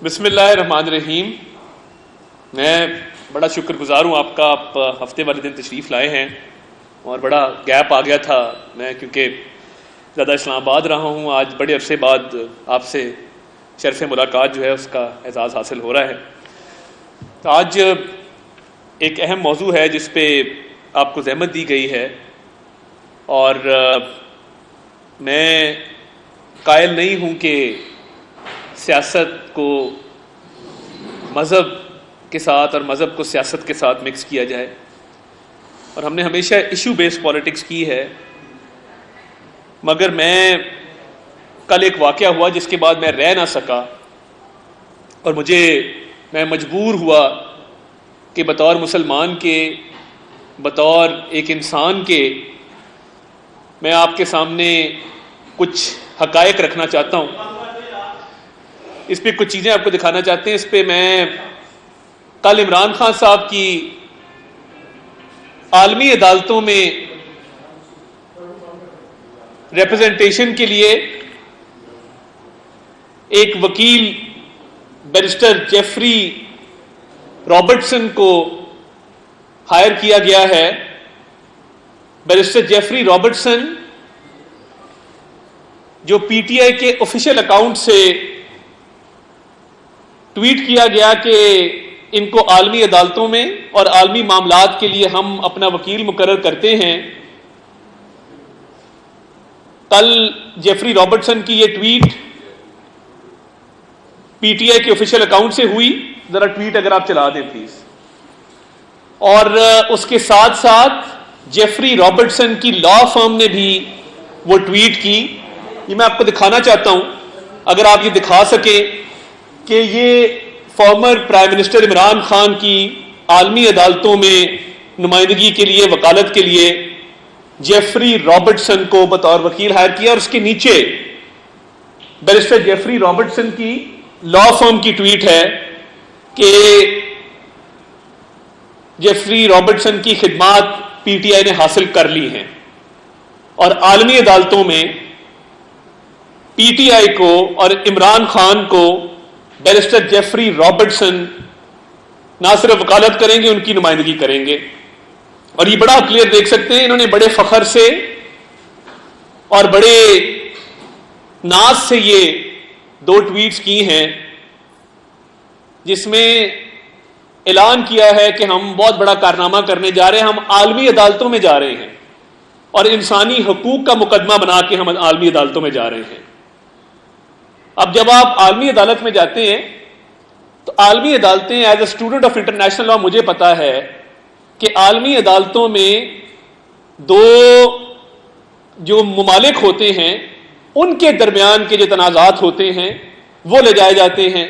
بسم اللہ الرحمن الرحیم۔ میں بڑا شکر گزار ہوں آپ کا، آپ ہفتے والے دن تشریف لائے ہیں اور بڑا گیپ آ گیا تھا، میں کیونکہ زیادہ اسلام آباد رہا ہوں، آج بڑے عرصے بعد آپ سے شرف ملاقات جو ہے اس کا اعزاز حاصل ہو رہا ہے۔ تو آج ایک اہم موضوع ہے جس پہ آپ کو زحمت دی گئی ہے، اور میں قائل نہیں ہوں کہ سیاست کو مذہب کے ساتھ اور مذہب کو سیاست کے ساتھ مکس کیا جائے، اور ہم نے ہمیشہ ایشو بیس پالیٹکس کی ہے، مگر میں کل ایک واقعہ ہوا جس کے بعد میں رہ نہ سکا، اور میں مجبور ہوا کہ بطور مسلمان کے، بطور ایک انسان کے، میں آپ کے سامنے کچھ حقائق رکھنا چاہتا ہوں، اس پہ کچھ چیزیں آپ کو دکھانا چاہتے ہیں۔ اس پہ میں کل عمران خان صاحب کی عالمی عدالتوں میں ریپرزنٹیشن کے لیے ایک وکیل بیرسٹر جیفری رابرٹسن کو ہائر کیا گیا ہے۔ بیرسٹر جیفری رابرٹسن جو پی ٹی آئی کے آفیشیل اکاؤنٹ سے ٹویٹ کیا گیا کہ ان کو عالمی عدالتوں میں اور عالمی معاملات کے لیے ہم اپنا وکیل مقرر کرتے ہیں۔ کل جیفری رابرٹسن کی یہ ٹویٹ پی ٹی آئی کے آفیشیل اکاؤنٹ سے ہوئی، ذرا ٹویٹ اگر آپ چلا دیں پلیز، اور اس کے ساتھ ساتھ جیفری رابرٹسن کی لا فرم نے بھی وہ ٹویٹ کی۔ یہ میں آپ کو دکھانا چاہتا ہوں، اگر آپ یہ دکھا سکیں کہ یہ former prime minister Imran Khan کی عالمی عدالتوں میں نمائندگی کے لیے، وکالت کے لیے جیفری رابرٹسن کو بطور وکیل ہائر کیا، اور اس کے نیچے بیرسٹر جیفری رابرٹسن کی لا فرم کی ٹویٹ ہے کہ جیفری رابرٹسن کی خدمات پی ٹی آئی نے حاصل کر لی ہیں، اور عالمی عدالتوں میں پی ٹی آئی کو اور عمران خان کو بیرسٹر جیفری رابرٹسن نہ صرف وکالت کریں گے، ان کی نمائندگی کریں گے۔ اور یہ بڑا کلیئر دیکھ سکتے ہیں، انہوں نے بڑے فخر سے اور بڑے ناز سے یہ دو ٹویٹس کی ہیں، جس میں اعلان کیا ہے کہ ہم بہت بڑا کارنامہ کرنے جا رہے ہیں، ہم عالمی عدالتوں میں جا رہے ہیں، اور انسانی حقوق کا مقدمہ بنا کے ہم عالمی عدالتوں میں جا رہے ہیں۔ اب جب آپ عالمی عدالت میں جاتے ہیں تو عالمی عدالتیں as a student of international law مجھے پتا ہے کہ عالمی عدالتوں میں دو جو ممالک ہوتے ہیں ان کے درمیان کے جو تنازعات ہوتے ہیں وہ لے جائے جاتے ہیں،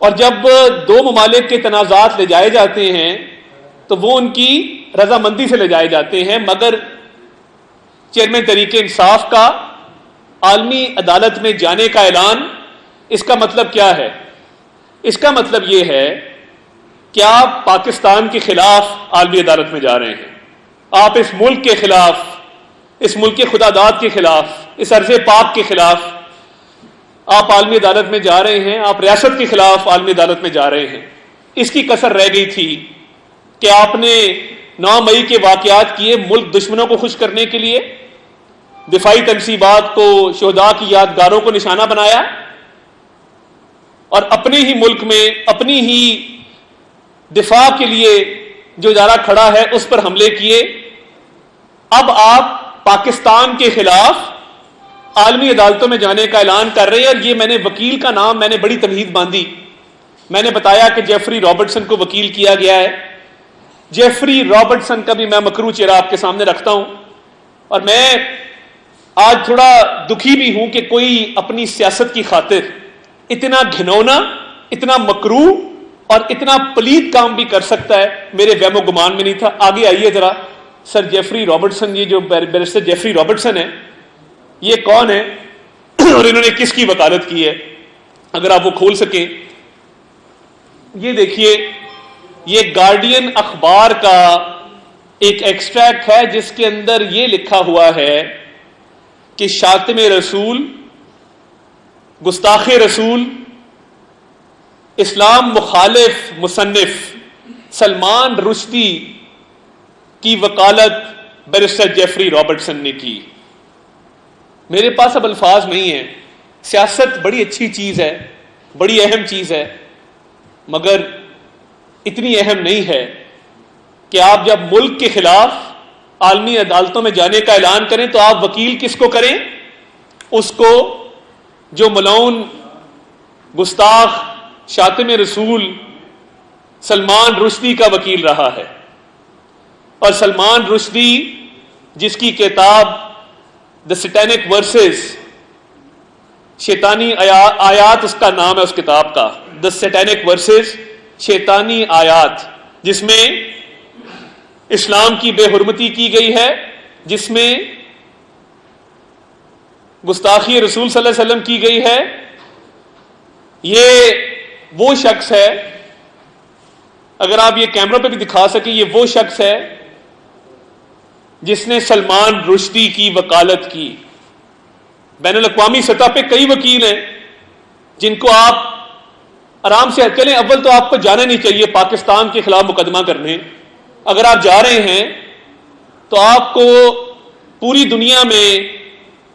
اور جب دو ممالک کے تنازعات لے جائے جاتے ہیں تو وہ ان کی رضامندی سے لے جائے جاتے ہیں، مگر چیئرمین تحریک انصاف کا عالمی عدالت میں جانے کا اعلان، اس کا مطلب کیا ہے؟ اس کا مطلب یہ ہے کہ آپ پاکستان کے خلاف عالمی عدالت میں جا رہے ہیں، آپ اس ملک کے خلاف، اس ملک کے خدا داد کے خلاف، اس ارض پاک کے خلاف آپ عالمی عدالت میں جا رہے ہیں، آپ ریاست کے خلاف عالمی عدالت میں جا رہے ہیں۔ اس کی کسر رہ گئی تھی کہ آپ نے 9 مئی کے واقعات کیے ملک دشمنوں کو خوش کرنے کے لیے، دفاعی تنصیبات کو، شہداء کی یادگاروں کو نشانہ بنایا، اور اپنے ہی ملک میں اپنی ہی دفاع کے لیے جو ادارہ کھڑا ہے اس پر حملے کیے۔ اب آپ پاکستان کے خلاف عالمی عدالتوں میں جانے کا اعلان کر رہے ہیں، اور یہ میں نے وکیل کا نام، میں نے بڑی تمہید باندھی، میں نے بتایا کہ جیفری رابرٹسن کو وکیل کیا گیا ہے۔ جیفری رابرٹسن کا بھی میں مکروہ چہرہ آپ کے سامنے رکھتا ہوں، اور میں آج تھوڑا دکھی بھی ہوں کہ کوئی اپنی سیاست کی خاطر اتنا گھنونا، اتنا مکروہ اور اتنا پلید کام بھی کر سکتا ہے، میرے وہم و گمان میں نہیں تھا۔ آگے آئیے ذرا، سر جیفری رابرٹسن، یہ جو بیرسٹر جیفری رابرٹسن ہے یہ کون ہے اور انہوں نے کس کی وکالت کی ہے؟ اگر آپ وہ کھول سکیں، یہ دیکھیے، یہ گارڈین اخبار کا ایک ایکسٹریکٹ ہے جس کے اندر یہ لکھا ہوا ہے کہ شاتم رسول، گستاخ رسول اسلام مخالف مصنف سلمان رشدی کی وکالت بیرسٹر جیفری رابرٹسن نے کی. میرے پاس اب الفاظ نہیں ہیں. سیاست بڑی اچھی چیز ہے, بڑی اہم چیز ہے, مگر اتنی اہم نہیں ہے کہ آپ جب ملک کے خلاف عالمی عدالتوں میں جانے کا اعلان کریں تو آپ وکیل کس کو کریں؟ اس کو جو ملعون, گستاخ, شاتم رسول سلمان رشدی کا وکیل رہا ہے. اور سلمان رشدی جس کی کتاب دا سیٹینک ورسز, شیطانی آیات اس کا نام ہے اس کتاب کا, دا سیٹینک ورسز, شیطانی آیات, جس میں اسلام کی بے حرمتی کی گئی ہے, جس میں گستاخی رسول صلی اللہ علیہ وسلم کی گئی ہے. یہ وہ شخص ہے, اگر آپ یہ کیمرہ پہ بھی دکھا سکیں, یہ وہ شخص ہے جس نے سلمان رشدی کی وکالت کی. بین الاقوامی سطح پہ کئی وکیل ہیں جن کو آپ آرام سے چلیں. اول تو آپ کو جانا نہیں چاہیے پاکستان کے خلاف مقدمہ کرنے. اگر آپ جا رہے ہیں تو آپ کو پوری دنیا میں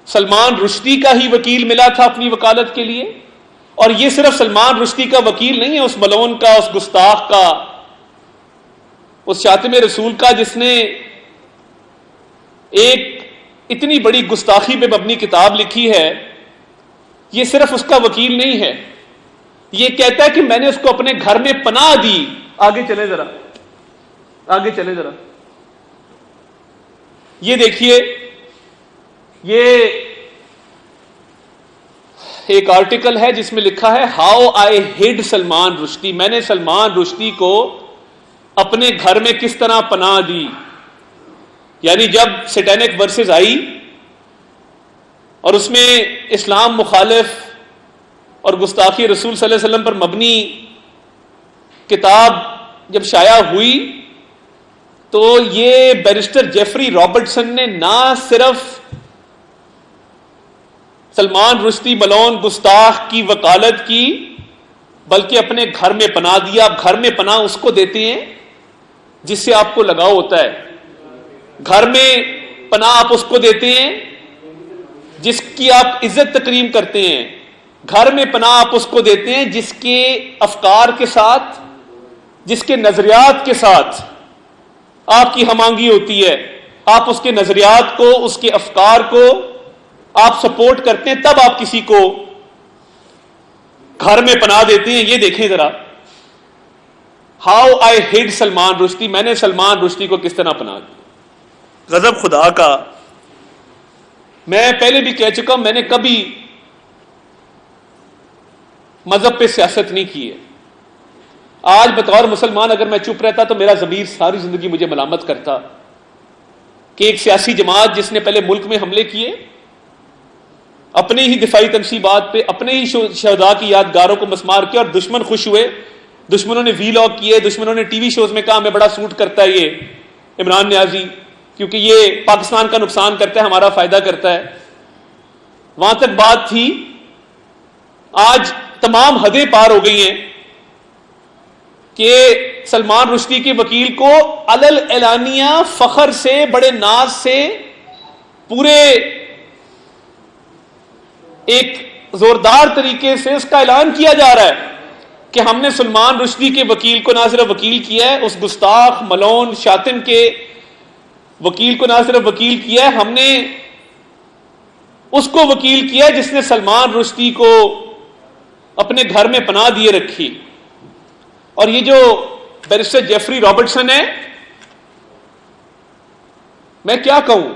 سلمان رشدی کا ہی وکیل ملا تھا اپنی وکالت کے لیے. اور یہ صرف سلمان رشدی کا وکیل نہیں ہے, اس ملعون کا, اس گستاخ کا, اس شاتم رسول کا, جس نے ایک اتنی بڑی گستاخی پہ مبنی کتاب لکھی ہے. یہ صرف اس کا وکیل نہیں ہے, یہ کہتا ہے کہ میں نے اس کو اپنے گھر میں پناہ دی. آگے چلیں ذرا, آگے چلیں ذرا. یہ دیکھیے, یہ ایک آرٹیکل ہے جس میں لکھا ہے ہاؤ آئی ہڈ سلمان رشدی. میں نے سلمان رشدی کو اپنے گھر میں کس طرح پناہ دی. یعنی جب سیٹینک ورسز آئی اور اس میں اسلام مخالف اور گستاخی رسول صلی اللہ علیہ وسلم پر مبنی کتاب جب شائع ہوئی تو یہ بیرسٹر جیفری رابرٹسن نے نہ صرف سلمان رشدی ملعون گستاخ کی وکالت کی بلکہ اپنے گھر میں پناہ دیا. آپ گھر میں پناہ اس کو دیتے ہیں جس سے آپ کو لگاؤ ہوتا ہے. گھر میں پناہ آپ اس کو دیتے ہیں جس کی آپ عزت تکریم کرتے ہیں. گھر میں پناہ آپ اس کو دیتے ہیں جس کے افکار کے ساتھ, جس کے نظریات کے ساتھ آپ کی ہم آہنگی ہوتی ہے. آپ اس کے نظریات کو, اس کے افکار کو آپ سپورٹ کرتے ہیں, تب آپ کسی کو گھر میں پناہ دیتے ہیں. یہ دیکھیں ذرا, how I had Salman Rushdie. میں نے سلمان رشدی کو کس طرح پناہ دی. غضب خدا کا. میں پہلے بھی کہہ چکا ہوں, میں نے کبھی مذہب پہ سیاست نہیں کی ہے. آج بطور مسلمان اگر میں چپ رہتا تو میرا ضمیر ساری زندگی مجھے ملامت کرتا کہ ایک سیاسی جماعت جس نے پہلے ملک میں حملے کیے, اپنے ہی دفاعی تنصیبات پہ, اپنے ہی شہداء کی یادگاروں کو مسمار کیا, اور دشمن خوش ہوئے. دشمنوں نے وی لاگ کیے, دشمنوں نے ٹی وی شوز میں کہا ہمیں بڑا سوٹ کرتا ہے یہ عمران نیازی, کیونکہ یہ پاکستان کا نقصان کرتا ہے, ہمارا فائدہ کرتا ہے. وہاں تک بات تھی. آج تمام حدیں پار ہو گئی ہیں کہ سلمان رشدی کے وکیل کو علل اعلانیہ فخر سے, بڑے ناز سے, پورے ایک زوردار طریقے سے اس کا اعلان کیا جا رہا ہے کہ ہم نے سلمان رشدی کے وکیل کو نہ صرف وکیل کیا ہے, اس گستاخ ملعون شاتم کے وکیل کو نہ صرف وکیل کیا ہے, ہم نے اس کو وکیل کیا جس نے سلمان رشدی کو اپنے گھر میں پناہ دیے رکھی. اور یہ جو بیرسٹر جیفری رابرٹسن ہے, میں کیا کہوں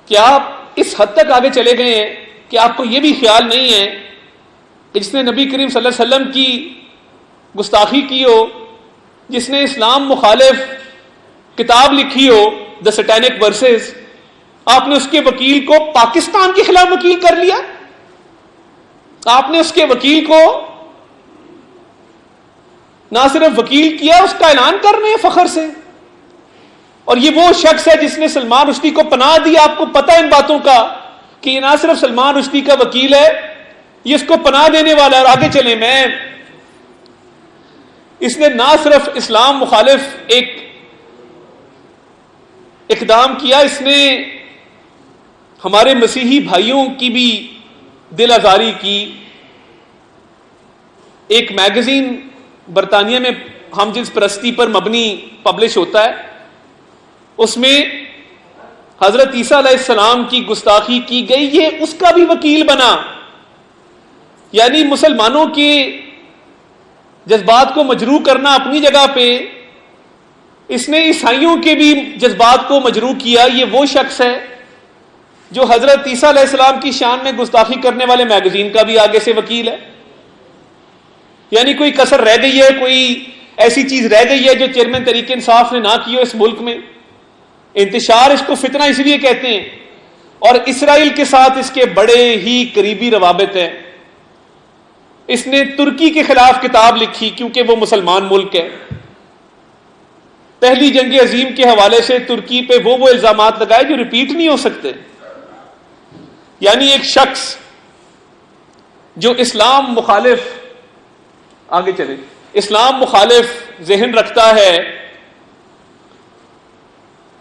کہ آپ اس حد تک آگے چلے گئے ہیں کہ آپ کو یہ بھی خیال نہیں ہے کہ جس نے نبی کریم صلی اللہ علیہ وسلم کی گستاخی کی ہو, جس نے اسلام مخالف کتاب لکھی ہو دا سیٹینک ورسز, آپ نے اس کے وکیل کو پاکستان کے خلاف وکیل کر لیا. آپ نے اس کے وکیل کو نہ صرف وکیل کیا, اس کا اعلان کر رہے ہیں فخر سے. اور یہ وہ شخص ہے جس نے سلمان رشدی کو پناہ دی. آپ کو پتہ ان باتوں کا کہ یہ نہ صرف سلمان رشدی کا وکیل ہے یہ اس کو پناہ دینے والا. اور آگے چلیں، اس نے نہ صرف اسلام مخالف ایک اقدام کیا، اس نے ہمارے مسیحی بھائیوں کی بھی دل آزاری کی. ایک میگزین برطانیہ میں ہم جنس پرستی پر مبنی پبلش ہوتا ہے، اس میں حضرت عیسیٰ علیہ السلام کی گستاخی کی گئی، یہ اس کا بھی وکیل بنا. یعنی مسلمانوں کے جذبات کو مجروح کرنا اپنی جگہ پہ، اس نے عیسائیوں کے بھی جذبات کو مجروح کیا. یہ وہ شخص ہے جو حضرت عیسیٰ علیہ السلام کی شان میں گستاخی کرنے والے میگزین کا بھی آگے سے وکیل ہے. یعنی کوئی کسر رہ گئی ہے، کوئی ایسی چیز رہ گئی ہے جو چیئرمین تحریک انصاف نے نہ کی ہو اس ملک میں. انتشار اس کو فتنہ اس لیے کہتے ہیں، اور اسرائیل کے ساتھ اس کے بڑے ہی قریبی روابط ہیں. اس نے ترکی کے خلاف کتاب لکھی کیونکہ وہ مسلمان ملک ہے. پہلی جنگ عظیم کے حوالے سے ترکی پہ وہ الزامات لگائے جو ریپیٹ نہیں ہو سکتے. یعنی ایک شخص جو اسلام مخالف، آگے چلیں، اسلام مخالف ذہن رکھتا ہے،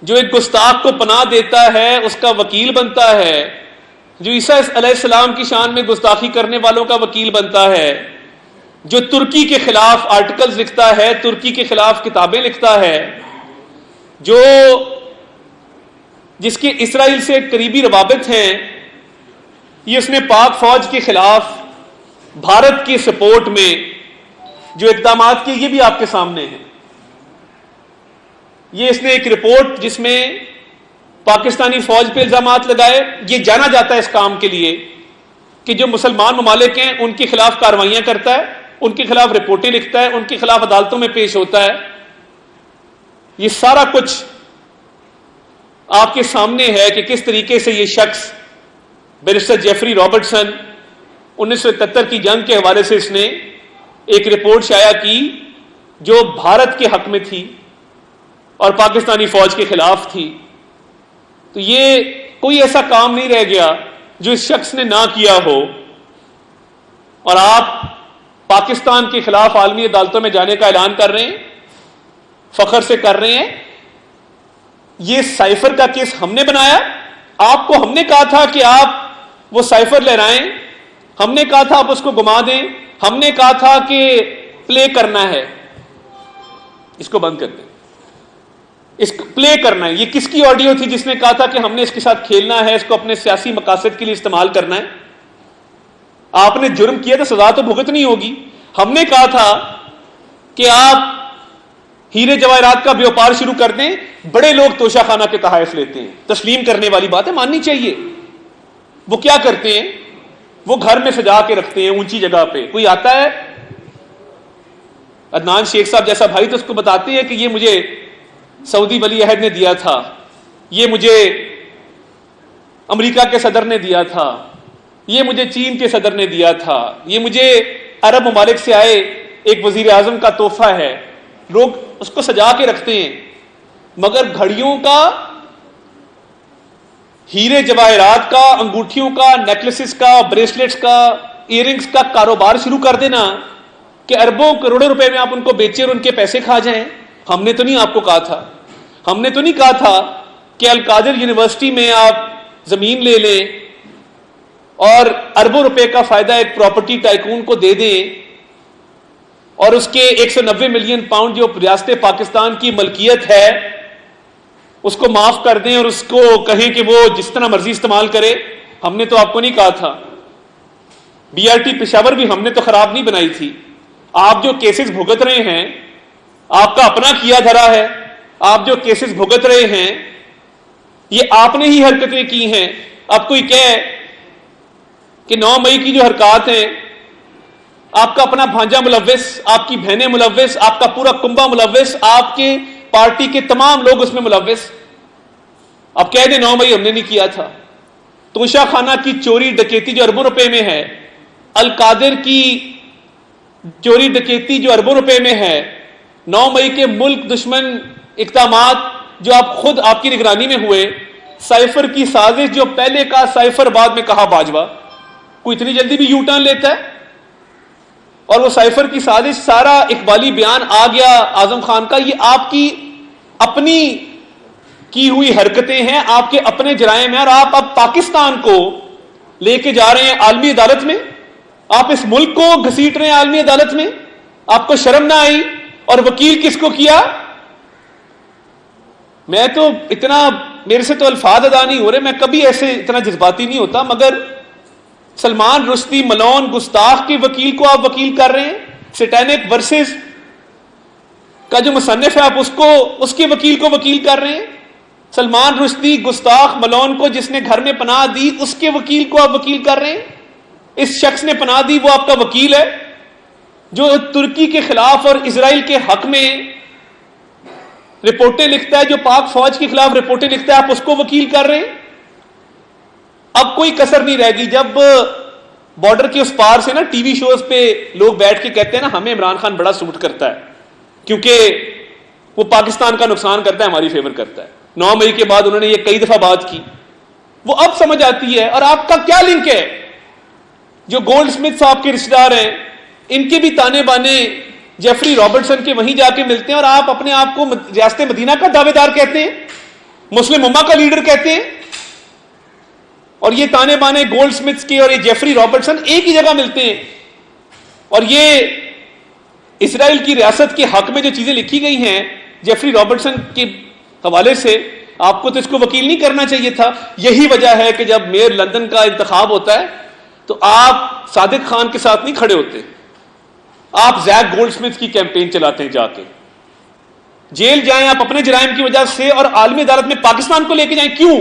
جو ایک گستاخ کو پناہ دیتا ہے اس کا وکیل بنتا ہے، جو عیسیٰ علیہ السلام کی شان میں گستاخی کرنے والوں کا وکیل بنتا ہے، جو ترکی کے خلاف آرٹیکلز لکھتا ہے، ترکی کے خلاف کتابیں لکھتا ہے، جس کے اسرائیل سے قریبی روابط ہیں. یہ اس نے پاک فوج کے خلاف بھارت کی سپورٹ میں جو اقدامات کیے، یہ بھی آپ کے سامنے ہیں. یہ اس نے ایک رپورٹ جس میں پاکستانی فوج پہ الزامات لگائے. یہ جانا جاتا ہے اس کام کے لیے کہ جو مسلمان ممالک ہیں ان کے خلاف کارروائیاں کرتا ہے، ان کے خلاف رپورٹیں لکھتا ہے، ان کے خلاف عدالتوں میں پیش ہوتا ہے. یہ سارا کچھ آپ کے سامنے ہے کہ کس طریقے سے یہ شخص بیرسٹر جیفری رابرٹسن 1971 کی جنگ کے حوالے سے اس نے ایک رپورٹ شائع کی جو بھارت کے حق میں تھی اور پاکستانی فوج کے خلاف تھی. تو یہ کوئی ایسا کام نہیں رہ گیا جو اس شخص نے نہ کیا ہو. اور آپ پاکستان کے خلاف عالمی عدالتوں میں جانے کا اعلان کر رہے ہیں، فخر سے کر رہے ہیں. یہ سائفر کا کیس ہم نے بنایا. آپ کو ہم نے کہا تھا کہ آپ وہ سائفر لہرائیں، ہم نے کہا تھا آپ اس کو گما دیں، ہم نے کہا تھا کہ پلے کرنا ہے، اس کو بند کر دیں، اس کو پلے کرنا ہے. یہ کس کی آڈیو تھی جس نے کہا تھا کہ ہم نے اس کے ساتھ کھیلنا ہے، اس کو اپنے سیاسی مقاصد کے لیے استعمال کرنا ہے؟ آپ نے جرم کیا تو سزا تو بھگتنی ہوگی. ہم نے کہا تھا کہ آپ ہیرے جواہرات کا بیوپار شروع کر دیں. بڑے لوگ توشہ خانہ کے تحائف لیتے ہیں، تسلیم کرنے والی بات ہے، ماننی چاہیے. وہ کیا کرتے ہیں؟ وہ گھر میں سجا کے رکھتے ہیں اونچی جگہ پہ. کوئی آتا ہے، عدنان شیخ صاحب جیسا بھائی تو اس کو بتاتے ہیں کہ یہ مجھے سعودی ولی عہد نے دیا تھا، یہ مجھے امریکہ کے صدر نے دیا تھا، یہ مجھے چین کے صدر نے دیا تھا، یہ مجھے عرب ممالک سے آئے ایک وزیر اعظم کا تحفہ ہے. لوگ اس کو سجا کے رکھتے ہیں، مگر گھڑیوں کا، ہیرے جواہرات کا، انگوٹھیوں کا، نیکلسز کا، بریسلیٹس کا، ایئر رنگس کا کاروبار شروع کر دینا کہ اربوں کروڑوں روپے میں آپ ان کو بیچیں اور ان کے پیسے کھا جائیں. ہم نے تو نہیں آپ کو کہا تھا، ہم نے تو نہیں کہا تھا کہ القادر یونیورسٹی میں آپ زمین لے لیں اور اربوں روپے کا فائدہ ایک پراپرٹی ٹائکون کو دے دیں اور اس کے 190 ملین پاؤنڈ جو ریاست پاکستان کی ملکیت ہے اس کو معاف کر دیں اور اس کو کہیں کہ وہ جس طرح مرضی استعمال کرے. ہم نے تو آپ کو نہیں کہا تھا. بی آر ٹی پشاور بھی ہم نے تو خراب نہیں بنائی تھی. آپ جو کیسز بھگت رہے ہیں، آپ کا اپنا کیا دھرا ہے. آپ جو کیسز بھگت رہے ہیں یہ آپ نے ہی حرکتیں کی ہیں. اب کوئی کہے کہ 9 مئی کی جو حرکات ہیں، آپ کا اپنا بھانجا ملوث، آپ کی بہنیں ملوث، آپ کا پورا کنبہ ملوث، آپ کے پارٹی کے تمام لوگ اس میں ملوث. اب کہہ دیں 9 مئی ہم نے نہیں کیا تھا. توشہ خانہ کی چوری ڈکیتی جو اربوں روپے میں ہے، القادر کی چوری ڈکیتی جو اربوں روپے میں ہے، 9 مئی کے ملک دشمن اقدامات جو آپ خود آپ کی نگرانی میں ہوئے، سائفر کی سازش جو پہلے کا سائفر بعد میں کہا باجوہ، کوئی اتنی جلدی بھی یو ٹرن لیتا ہے؟ اور وہ سائفر کی سازش، سارا اقبالی بیان آ گیا اعظم خان کا، یہ آپ کی اپنی کی ہوئی حرکتیں ہیں، آپ کے اپنے جرائم ہیں، اور آپ اب پاکستان کو لے کے جا رہے ہیں عالمی عدالت میں، آپ اس ملک کو گھسیٹ رہے ہیں عالمی عدالت میں، آپ کو شرم نہ آئی؟ اور وکیل کس کو کیا؟ میں تو اتنا، میرے سے تو الفاظ ادا نہیں ہو رہے، میں کبھی ایسے اتنا جذباتی نہیں ہوتا، مگر سلمان رشدی ملعون گستاخ کے وکیل کو آپ وکیل کر رہے ہیں، سیٹینک ورسز کا جو مصنف ہے آپ اس کے وکیل کو وکیل کر رہے ہیں، سلمان رشدی گستاخ ملعون کو جس نے گھر میں پناہ دی اس کے وکیل کو آپ وکیل کر رہے ہیں، اس شخص نے پناہ دی وہ آپ کا وکیل ہے، جو ترکی کے خلاف اور اسرائیل کے حق میں رپورٹیں لکھتا ہے، جو پاک فوج کے خلاف رپورٹیں لکھتا ہے، آپ اس کو وکیل کر رہے ہیں۔ اب کوئی کسر نہیں رہ گئی۔ جب بارڈر کے اس پار سے نا ٹی وی شوز پہ لوگ بیٹھ کے کہتے ہیں نا ہمیں عمران خان بڑا سوٹ کرتا ہے کیونکہ وہ پاکستان کا نقصان کرتا ہے، ہماری فیور کرتا ہے، 9 مئی کے بعد انہوں نے یہ کئی دفعہ بات کی، وہ اب سمجھ آتی ہے۔ اور آپ کا کیا لنک ہے؟ جو گولڈ سمتھ صاحب کے رشتہ دار ہیں ان کے بھی تانے بانے جیفری رابرٹسن کے وہیں جا کے ملتے ہیں، اور آپ اپنے آپ کو ریاست مدینہ کا دعوے دار کہتے ہیں، مسلم امہ کا لیڈر کہتے ہیں، اور یہ تانے بانے گولڈ سمتھ کے اور یہ جیفری رابرٹسن ایک ہی جگہ ملتے ہیں، اور یہ اسرائیل کی ریاست کے حق میں جو چیزیں لکھی گئی ہیں جیفری رابرٹسن کے حوالے سے، آپ کو تو اس کو وکیل نہیں کرنا چاہیے تھا۔ یہی وجہ ہے کہ جب میئر لندن کا انتخاب ہوتا ہے تو آپ صادق خان کے ساتھ نہیں کھڑے ہوتے، آپ زیک گولڈ سمتھ کی کیمپین چلاتے ہیں، جا کے جیل جائیں آپ اپنے جرائم کی وجہ سے، اور عالمی عدالت میں پاکستان کو لے کے جائیں۔ کیوں؟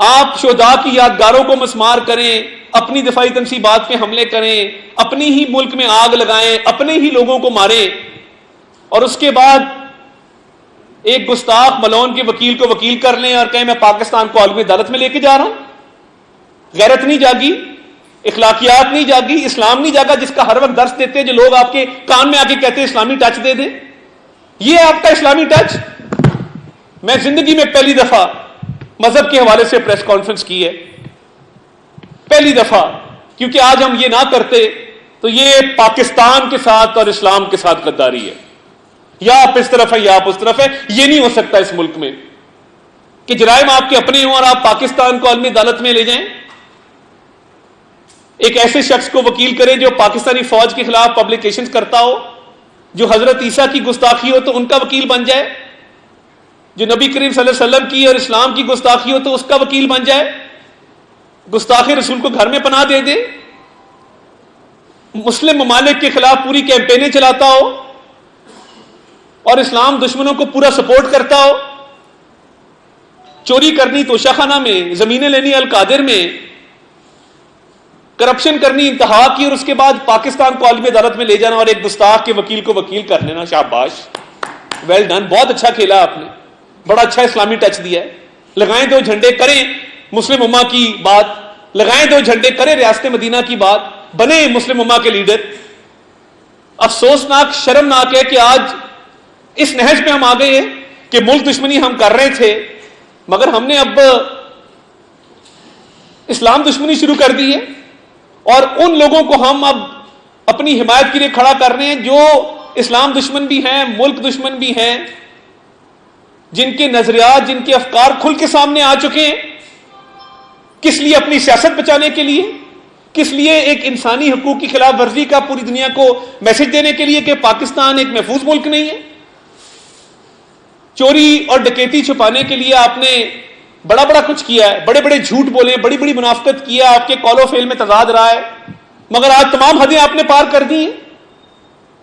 آپ شہداء کی یادگاروں کو مسمار کریں، اپنی دفاعی تنصیبات پہ حملے کریں، اپنی ہی ملک میں آگ لگائیں، اپنے ہی لوگوں کو ماریں، اور اس کے بعد ایک گستاخ ملعون کے وکیل کو وکیل کر لیں اور کہیں میں پاکستان کو عالمی عدالت میں لے کے جا رہا ہوں۔ غیرت نہیں جاگی، اخلاقیات نہیں جاگی، اسلام نہیں جاگا جس کا ہر وقت درس دیتے ہیں، جو لوگ آپ کے کان میں آ کے کہتے ہیں اسلامی ٹچ دے دیں۔ یہ آپ کا اسلامی ٹچ؟ میں زندگی میں پہلی دفعہ مذہب کے حوالے سے پریس کانفرنس کی ہے، پہلی دفعہ، کیونکہ آج ہم یہ نہ کرتے تو یہ پاکستان کے ساتھ اور اسلام کے ساتھ غداری ہے، یا آپ اس طرف ہے یا آپ اس طرف ہے۔ یہ نہیں ہو سکتا اس ملک میں کہ جرائم آپ کے اپنے ہوں اور آپ پاکستان کو عالمی عدالت میں لے جائیں۔ ایک ایسے شخص کو وکیل کرے جو پاکستانی فوج کے خلاف پبلیکیشنز کرتا ہو، جو حضرت عیسیٰ کی گستاخی ہو تو ان کا وکیل بن جائے، جو نبی کریم صلی اللہ علیہ وسلم کی اور اسلام کی گستاخی ہو تو اس کا وکیل بن جائے، گستاخ رسول کو گھر میں پناہ دے دے، مسلم ممالک کے خلاف پوری کیمپینیں چلاتا ہو اور اسلام دشمنوں کو پورا سپورٹ کرتا ہو، چوری کرنی توشہ خانہ میں، زمینیں لینی القادر میں، کرپشن کرنی انتہا کی، اور اس کے بعد پاکستان کو عالمی عدالت میں لے جانا اور ایک گستاخ کے وکیل کو وکیل کر لینا۔ شاباش، ویل ڈن، بہت اچھا کھیلا آپ نے، بڑا اچھا اسلامی ٹچ دیا ہے۔ لگائیں دو جھنڈے، کریں مسلم امہ کی بات، لگائیں دو جھنڈے، کریں ریاست مدینہ کی بات، بنے مسلم امہ کے لیڈر۔ افسوسناک، شرمناک ہے کہ آج اس نہج پہ ہم آ گئے ہیں کہ ملک دشمنی ہم کر رہے تھے مگر ہم نے اب اسلام دشمنی شروع کر دی ہے، اور ان لوگوں کو ہم اب اپنی حمایت کے لیے کھڑا کر رہے ہیں جو اسلام دشمن بھی ہیں، ملک دشمن بھی ہیں، جن کے نظریات، جن کے افکار کھل کے سامنے آ چکے ہیں۔ کس لیے؟ اپنی سیاست بچانے کے لیے، کس لیے؟ ایک انسانی حقوق کی خلاف ورزی کا پوری دنیا کو میسج دینے کے لیے کہ پاکستان ایک محفوظ ملک نہیں ہے۔ چوری اور ڈکیتی چھپانے کے لیے آپ نے بڑا بڑا کچھ کیا ہے، بڑے بڑے جھوٹ بولے، بڑی بڑی منافقت کیا، آپ کے قول و فعل میں تضاد رہا ہے، مگر آج تمام حدیں آپ نے پار کر دی ہیں۔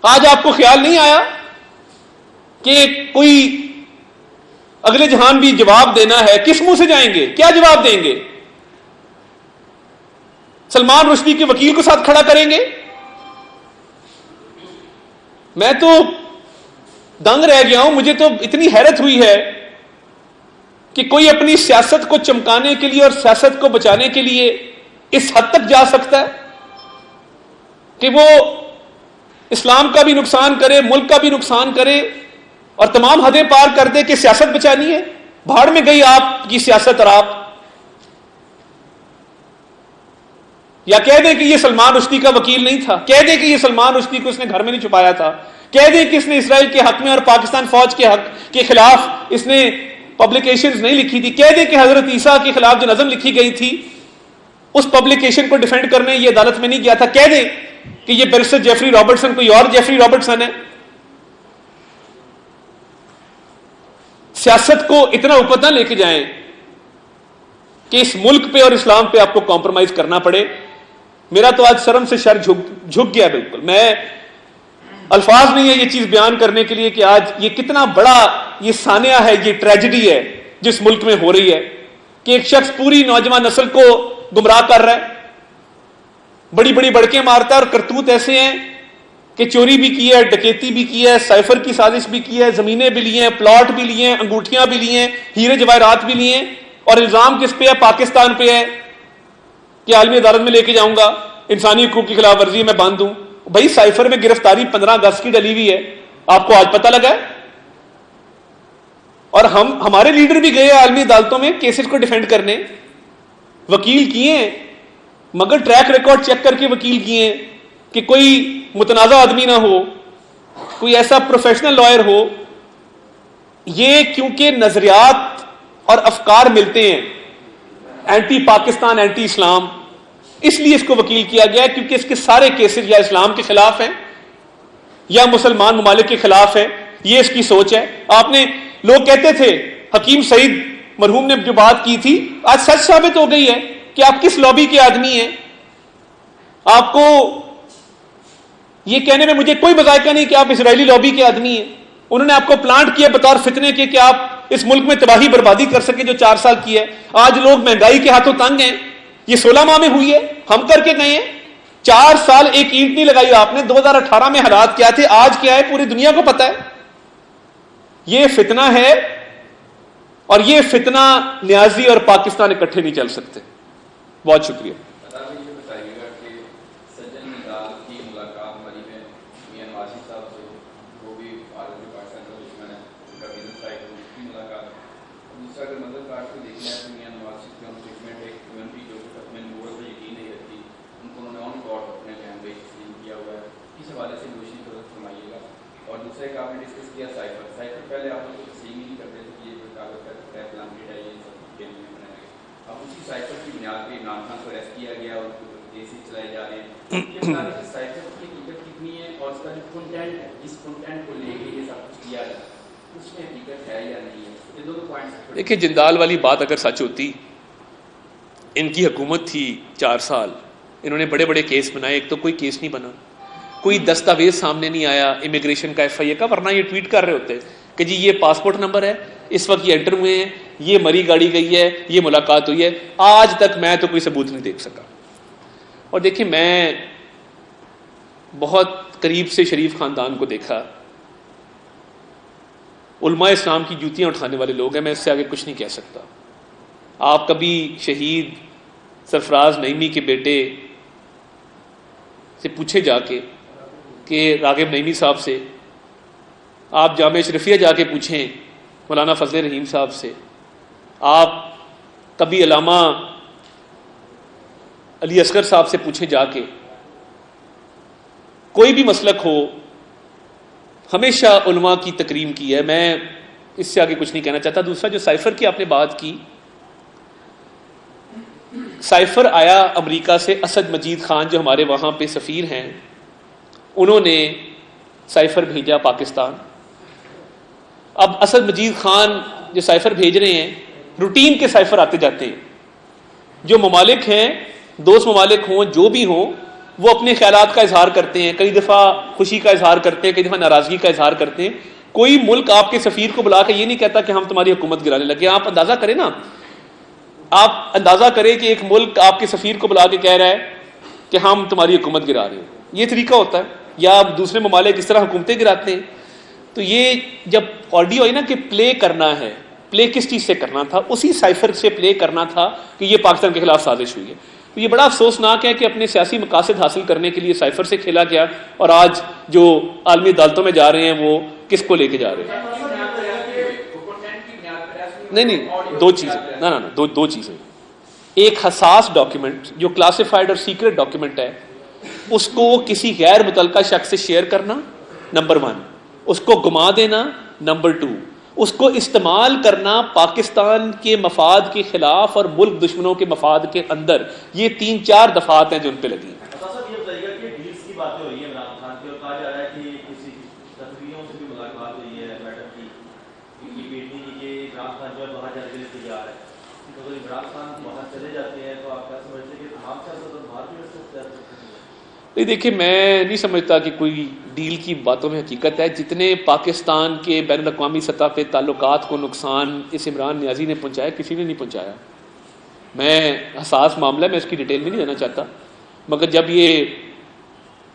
آج آپ کو خیال نہیں آیا کہ کوئی اگلے جہان بھی جواب دینا ہے، کس منہ سے جائیں گے؟ کیا جواب دیں گے؟ سلمان رشدی کے وکیل کو ساتھ کھڑا کریں گے؟ میں تو دنگ رہ گیا ہوں، مجھے تو اتنی حیرت ہوئی ہے کہ کوئی اپنی سیاست کو چمکانے کے لیے اور سیاست کو بچانے کے لیے اس حد تک جا سکتا ہے کہ وہ اسلام کا بھی نقصان کرے، ملک کا بھی نقصان کرے، اور تمام حدیں پار کر دے کہ سیاست بچانی ہے۔ بھاڑ میں گئی آپ کی سیاست اور آپ۔ یا کہہ دیں کہ یہ سلمان رشدی کا وکیل نہیں تھا، کہہ دیں کہ یہ سلمان رشدی کو اس نے گھر میں نہیں چھپایا تھا، کہہ دیں کہ اس نے اسرائیل کے حق میں اور پاکستان فوج کے حق کے خلاف اس نے پبلیکیشنز نہیں لکھی تھی، کہہ دیں کہ حضرت عیسیٰ کے خلاف جو نظم لکھی گئی تھی اس پبلیکیشن کو ڈیفینڈ کرنے یہ عدالت میں نہیں گیا تھا، کہہ دیں کہ یہ بیرسٹر جیفری رابرٹسن کوئی اور جیفری رابرٹسن ہے. سیاست کو اتنا اوپر نہ لے کے جائیں کہ اس ملک پہ اور اسلام پہ آپ کو کمپرومائز کرنا پڑے. میرا تو آج شرم سے سر جھک گیا بالکل. میں الفاظ نہیں ہے یہ چیز بیان کرنے کے لیے کہ آج یہ کتنا بڑا یہ سانحہ ہے، یہ ٹریجڈی ہے جس ملک میں ہو رہی ہے کہ ایک شخص پوری نوجوان نسل کو گمراہ کر رہا ہے، بڑی بڑی بڑکیں مارتا ہے، اور کرتوت ایسے ہیں کہ چوری بھی کی ہے، ڈکیتی بھی کی ہے، سائفر کی سازش بھی کی ہے، زمینیں بھی لی ہیں، پلاٹ بھی لیے ہیں، انگوٹھیاں بھی لی ہیں، ہیرے جواہرات بھی لیے ہیں، اور الزام کس پہ ہے؟ پاکستان پہ ہے کہ عالمی عدالت میں لے کے جاؤں گا، انسانی حقوق کی خلاف ورزی میں باندھ دوں. بھائی سائفر میں گرفتاری 15 اگست کی ڈلی ہوئی ہے، آپ کو آج پتہ لگا ہے؟ اور ہمارے لیڈر بھی گئے عالمی عدالتوں میں کیسز کو ڈیفینڈ کرنے، وکیل کیے ہیں، مگر ٹریک ریکارڈ چیک کر کے وکیل کیے ہیں کہ کوئی متنازع آدمی نہ ہو، کوئی ایسا پروفیشنل لائر ہو. یہ کیونکہ نظریات اور افکار ملتے ہیں، اینٹی پاکستان اینٹی اسلام، اس لیے اس کو وکیل کیا گیا ہے کیونکہ اس کے سارے کیسز یا اسلام کے خلاف ہیں یا مسلمان ممالک کے خلاف ہے. یہ اس کی سوچ ہے. آپ نے لوگ کہتے تھے، حکیم سعید مرحوم نے جو بات کی تھی آج سچ ثابت ہو گئی ہے کہ آپ کس لابی کے آدمی ہیں. آپ کو یہ کہنے میں مجھے کوئی مذائقہ نہیں کہ آپ اسرائیلی لابی کے آدمی ہیں. انہوں نے آپ کو پلانٹ کیا بطور فتنے کے کہ آپ اس ملک میں تباہی بربادی کر سکیں جو 4 سال کی ہے. آج لوگ مہنگائی کے ہاتھوں تنگ ہیں. یہ 16 ماہ میں ہوئی ہے، ہم کر کے گئے ہیں. 4 سال ایک اینٹ نہیں لگائی آپ نے. 2018 میں حالات کیا تھے، آج کیا ہے پوری دنیا کو پتا ہے. یہ فتنہ ہے، اور یہ فتنہ نیازی اور پاکستان اکٹھے نہیں چل سکتے. بہت شکریہ. دیکھیں جندال والی بات اگر سچ ہوتی، ان کی حکومت تھی 4 سال، انہوں نے بڑے بڑے کیس بنائے، ایک تو کوئی کیس نہیں بنا، کوئی دستاویز سامنے نہیں آیا امیگریشن کا FIA کا، ورنہ یہ ٹویٹ کر رہے ہوتے کہ جی یہ پاسپورٹ نمبر ہے، اس وقت یہ انٹر ہوئے ہیں، یہ مری گاڑی گئی ہے، یہ ملاقات ہوئی ہے. آج تک میں تو کوئی ثبوت نہیں دیکھ سکا. اور دیکھیں میں بہت قریب سے شریف خاندان کو دیکھا، علماء اسلام کی جوتیاں اٹھانے والے لوگ ہیں، میں اس سے آگے کچھ نہیں کہہ سکتا. آپ کبھی شہید سرفراز نعیمی کے بیٹے سے پوچھے جا کے کہ راغب نعیمی صاحب سے، آپ جامعہ اشرفیہ جا کے پوچھیں مولانا فضل رحیم صاحب سے، آپ کبھی علامہ علی اصغر صاحب سے پوچھیں جا کے، کوئی بھی مسلک ہو ہمیشہ علماء کی تکریم کی ہے. میں اس سے آگے کچھ نہیں کہنا چاہتا. دوسرا جو سائفر کی آپ نے بات کی، سائفر آیا امریکہ سے. اسد مجید خان جو ہمارے وہاں پہ سفیر ہیں، انہوں نے سائفر بھیجا پاکستان. اب اسد مجید خان جو سائفر بھیج رہے ہیں، روٹین کے سائفر آتے جاتے ہیں. جو ممالک ہیں، دوست ممالک ہوں جو بھی ہوں، وہ اپنے خیالات کا اظہار کرتے ہیں. کئی دفعہ خوشی کا اظہار کرتے ہیں، کئی دفعہ ناراضگی کا اظہار کرتے ہیں. کوئی ملک آپ کے سفیر کو بلا کے یہ نہیں کہتا کہ ہم تمہاری حکومت گرانے لگے. آپ اندازہ کریں نا، آپ اندازہ کریں کہ ایک ملک آپ کے سفیر کو بلا کے کہہ رہا ہے کہ ہم تمہاری حکومت گرا رہے ہیں. یہ طریقہ ہوتا ہے؟ یا آپ دوسرے ممالک اس طرح حکومتیں گراتے ہیں؟ تو یہ جب آڈیو ہے نا کہ پلے کرنا ہے، پلے کس چیز سے کرنا تھا؟ اسی سائفر سے پلے کرنا تھا کہ یہ پاکستان کے خلاف سازش ہوئی ہے. تو یہ بڑا افسوسناک ہے کہ اپنے سیاسی مقاصد حاصل کرنے کے لیے سائفر سے کھیلا گیا، اور آج جو عالمی عدالتوں میں جا رہے ہیں وہ کس کو لے کے جا رہے ہیں؟ نہیں، 2 چیزیں. دو چیزیں. ایک حساس ڈاکیومنٹ جو کلاسیفائڈ اور سیکرٹ ڈاکیومنٹ ہے اس کو کسی غیر متعلقہ شخص سے شیئر کرنا نمبر 1، اس کو گما دینا نمبر 2، اس کو استعمال کرنا پاکستان کے مفاد کے خلاف اور ملک دشمنوں کے مفاد کے اندر، یہ 3-4 دفعات ہیں جو ان پہ لگی ہیں۔ صاحب یہ بتائیے گا کہ ڈیلز کی باتیں ہوئی ہیں عمران خان کی، اور کہا جا رہا ہے کہ کسی تقریروں سے بھی ملاقات ہوئی ہے میڈم کی، یہ بیٹی کی کہ عمران خان جو ہے باہر جانے کے لیے تیار ہے، تو اگر عمران خان وہاں چلے جاتے ہیں تو آپ کیا سمجھتے ہیں کہ تمام سیاست باہر بھی رہ سکتے ہیں؟ نہیں دیکھیے، میں نہیں سمجھتا کہ کوئی ڈیل کی باتوں میں حقیقت ہے۔ جتنے پاکستان کے بین الاقوامی سطح پہ تعلقات کو نقصان اس عمران نیازی نے پہنچایا، کسی نے نہیں پہنچایا۔ میں حساس معاملہ ہے، میں اس کی ڈیٹیل میں نہیں جانا چاہتا، مگر جب یہ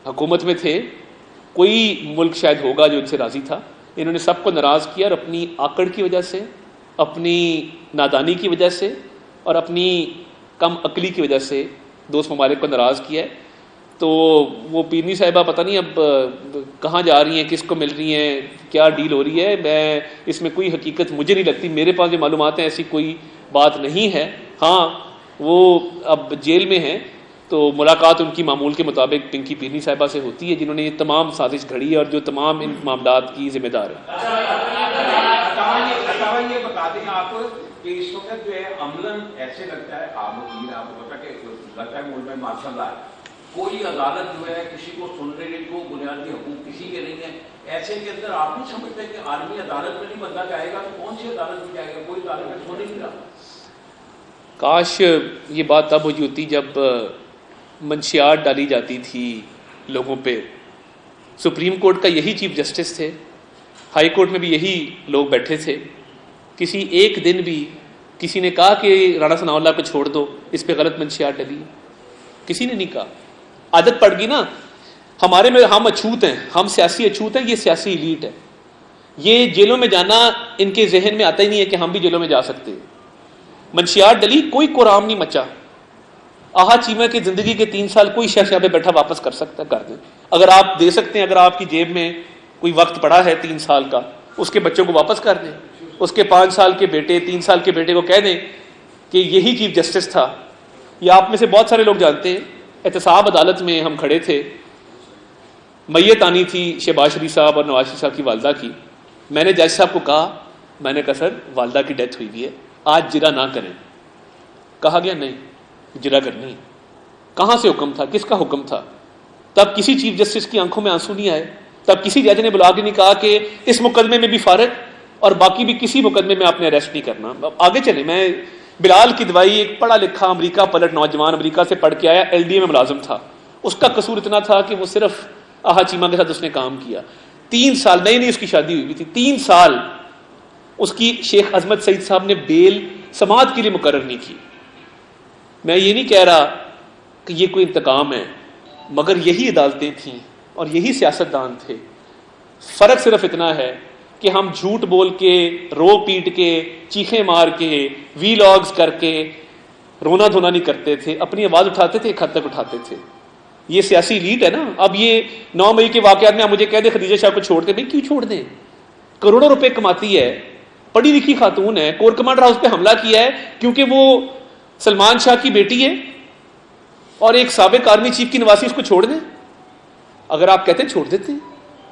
حکومت میں تھے کوئی ملک شاید ہوگا جو ان سے راضی تھا، انہوں نے سب کو ناراض کیا، اور اپنی آکڑ کی وجہ سے، اپنی نادانی کی وجہ سے اور اپنی کم عقلی کی وجہ سے دوست ممالک کو ناراض کیا ہے۔ تو وہ پیرنی صاحبہ پتہ نہیں اب کہاں جا رہی ہیں، کس کو مل رہی ہیں، کیا ڈیل ہو رہی ہے، میں اس میں کوئی حقیقت مجھے نہیں لگتی، میرے پاس جو معلومات ہیں ایسی کوئی بات نہیں ہے۔ ہاں وہ اب جیل میں ہیں تو ملاقات ان کی معمول کے مطابق پنکی پیرنی صاحبہ سے ہوتی ہے، جنہوں نے یہ تمام سازش گھڑی ہے اور جو تمام ان معاملات کی ذمہ دار ہے۔ یہ بتا دیں آپ کہ اس وقت جو ہے عملاً ایسے لگتا ہے، آپ کو پتا کہ لگتا ہے ملک میں ماشاء اللہ کوئی عدالت جو ہے کسی کو سننے نہیں، کو بنیادی حقوق کسی کے نہیں ہے، ایسے کے اندر آپ نہیں سمجھتے کہ عالمی عدالت میں نہیں بندہ جائے گا تو کون سی عدالت میں جائے گا؟ کوئی عدالت میں سن نہیں رہا۔ کاش یہ بات تب ہوئی ہوتی جب منشیات ڈالی جاتی تھی لوگوں پہ۔ سپریم کورٹ کا یہی چیف جسٹس تھے، ہائی کورٹ میں بھی یہی لوگ بیٹھے تھے، کسی ایک دن بھی کسی نے کہا کہ رانا ثناء اللہ کو چھوڑ دو، اس پہ غلط منشیات ڈلی؟ کسی نے نہیں کہا۔ عادت پڑ گئی نا ہمارے میں، ہم اچھوت ہیں، ہم سیاسی اچھوت ہیں، یہ سیاسی ایلیٹ ہے، یہ جیلوں میں جانا ان کے ذہن میں آتا ہی نہیں ہے کہ ہم بھی جیلوں میں جا سکتے ہیں۔ منشیات ڈلی، کوئی قرام نہیں مچا۔ آہا چیمہ کی زندگی کے 3 سال کوئی شخص یہاں پہ بیٹھا واپس کر سکتا ہے، کر دیں اگر آپ دے سکتے ہیں، اگر آپ کی جیب میں کوئی وقت پڑا ہے 3 سال کا، اس کے بچوں کو واپس کر دیں، اس کے 5 سال کے بیٹے 3 سال کے بیٹے کو کہہ دیں کہ یہی چیف جسٹس تھا۔ یہ آپ میں سے بہت سارے لوگ جانتے ہیں، احتساب عدالت میں ہم کھڑے تھے، میت آنی تھی شہباز شریف صاحب اور نواز شریف صاحب کی والدہ کی، میں نے جج صاحب کو کہا، میں نے کہا سر والدہ کی ڈیتھ ہوئی ہے، آج جرا نہ کریں۔ کہا گیا نہیں جرا کرنی ہے۔ کہاں سے حکم تھا، کس کا حکم تھا؟ تب کسی چیف جسٹس کی آنکھوں میں آنسو نہیں آئے، تب کسی جج نے بلا کے نہیں کہا کہ اس مقدمے میں بھی فارغ اور باقی بھی کسی مقدمے میں آپ نے اریسٹ نہیں کرنا۔ آگے چلیں، میں بلال کی دوائی، ایک پڑھا لکھا امریکہ پلٹ نوجوان امریکہ سے پڑھ کے آیا، LDA میں ملازم تھا، اس کا قصور اتنا تھا کہ وہ صرف آہا چیمہ کے ساتھ اس نے کام کیا۔ 3 سال، نئی نئی اس کی شادی ہوئی تھی، 3 سال اس کی شیخ عظمت سعید صاحب نے بیل سماعت کے لیے مقرر نہیں کی۔ میں یہ نہیں کہہ رہا کہ یہ کوئی انتقام ہے، مگر یہی عدالتیں تھیں اور یہی سیاستدان تھے۔ فرق صرف اتنا ہے کہ ہم جھوٹ بول کے، رو پیٹ کے، چیخیں مار کے، وی لاگز کر کے رونا دھونا نہیں کرتے تھے، اپنی آواز اٹھاتے تھے، ایک حد تک اٹھاتے تھے۔ یہ سیاسی ایلیٹ ہے نا۔ اب یہ 9 مئی کے واقعات میں آپ مجھے کہہ دیں خدیجہ شاہ کو چھوڑ دیں، بھائی کیوں چھوڑ دیں؟ کروڑوں روپے کماتی ہے، پڑھی لکھی خاتون ہے، کور کمانڈر ہاؤس پہ حملہ کیا ہے کیونکہ وہ سلمان شاہ کی بیٹی ہے اور ایک سابق آرمی چیف کی نواسی، اس کو چھوڑ دیں؟ اگر آپ کہتے ہیں چھوڑ دیتے ہیں،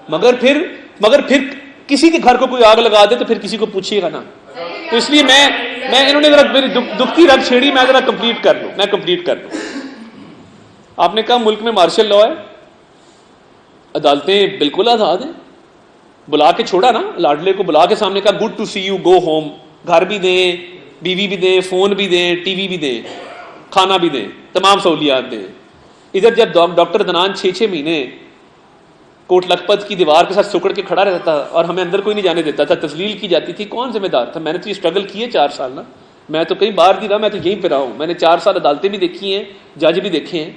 مگر پھر کسی کے گھر کو کوئی آگ لگا دے تو پھر کسی کو پوچھیے گا نا۔ تو اس لیے میں انہوں نے ذرا میری دکھتی رگ چھیڑی، میں ذرا کمپلیٹ کر لوں۔ آپ نے کہا ملک میں مارشل لا ہے، عدالتیں بالکل آزاد ہیں، بلا کے چھوڑا نا، لاڈلے کو بلا کے سامنے کہا good to see you, go home, گھر بھی دیں، بیوی بھی دیں، فون بھی دیں، ٹی وی بھی دیں، کھانا بھی دیں، تمام سہولیات دیں۔ ادھر جب ڈاکٹر دنان 6 مہینے کوٹ لکھپت کی دیوار کے ساتھ سکڑ کے کھڑا رہتا تھا اور ہمیں اندر کوئی نہیں جانے دیتا تھا، تذلیل کی جاتی تھی، کون ذمہ دار تھا؟ میں نے تو یہ اسٹرگل کی ہے 4 سال نا، میں تو کہیں باہر نہیں رہا، میں تو یہیں پہ رہا ہوں۔ میں نے 4 سال عدالتیں بھی دیکھی ہیں، جج بھی دیکھے ہیں،